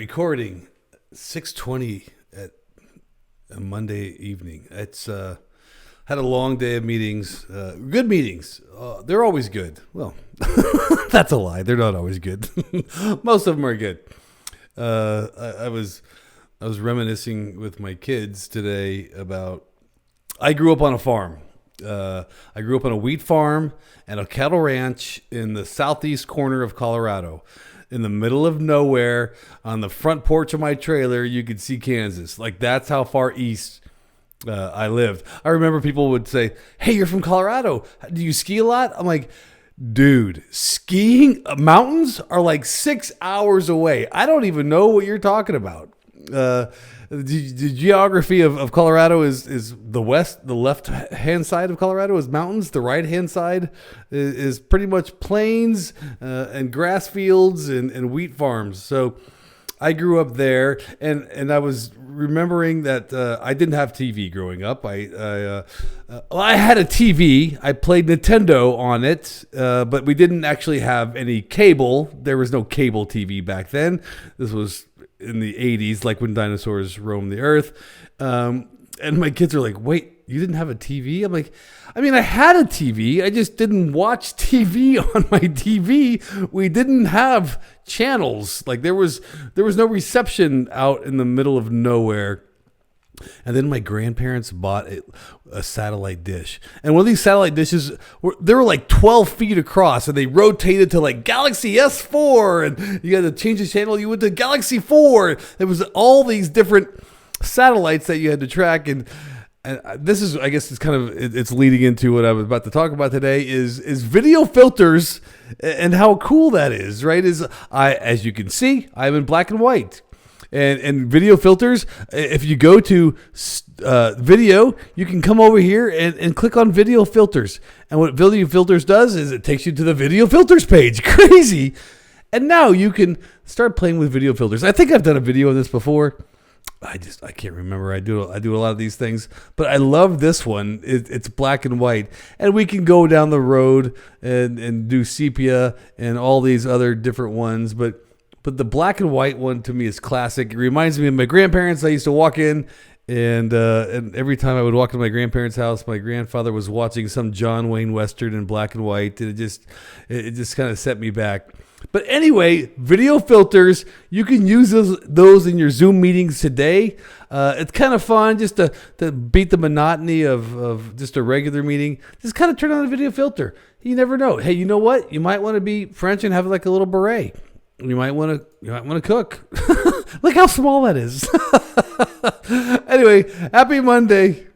Recording 6:20 at a Monday evening. It's had a long day of meetings. Good meetings. They're always good. Well, that's a lie. They're not always good. Most of them are good. I was reminiscing with my kids today about. I grew up on a farm. I grew up on a wheat farm and a cattle ranch in the southeast corner of Colorado. In the middle of nowhere, on the front porch of my trailer, you could see Kansas. Like, that's how far east I lived. I remember people would say, "Hey, you're from Colorado. Do you ski a lot?" I'm like, dude, skiing mountains are like 6 hours away. I don't even know what you're talking about. The geography of Colorado is the left hand side of Colorado is mountains. The right hand side is pretty much plains and grass fields and wheat farms. So I grew up there, and I was remembering that I didn't have TV growing up. I had a TV. I played Nintendo on it, but we didn't actually have any cable. There was no cable TV back then. This was in the 80s, like when dinosaurs roamed the earth. And my kids are like, "Wait, you didn't have a TV?" I'm like, I mean, I had a TV. I just didn't watch TV on my TV. We didn't have channels. Like there was no reception out in the middle of nowhere. And then my grandparents bought a satellite dish. And one of these satellite dishes, they were like 12 feet across, and they rotated to like Galaxy S4, and you had to change the channel. You went to Galaxy 4. There was all these different satellites that you had to track. And this is, I guess it's kind of, it's leading into what I was about to talk about today is video filters and how cool that is, right? As you can see, I'm in black and white. And video filters, if you go to video, you can come over here and click on video filters. And what video filters does is it takes you to the video filters page. Crazy. And now you can start playing with video filters. I think I've done a video of this before. I can't remember. I do a lot of these things, but I love this one. It's black and white, and we can go down the road and do sepia and all these other different ones, but the black and white one to me is classic. It reminds me of my grandparents. I used to walk in, and every time I would walk to my grandparents' house, my grandfather was watching some John Wayne Western in black and white. And it just kind of set me back. But anyway, video filters, you can use those in your Zoom meetings today. It's kind of fun just to beat the monotony of just a regular meeting. Just kind of turn on a video filter. You never know. Hey, you know what? You might want to be French and have like a little beret. You might want to cook. Look how small that is. Anyway, happy Monday.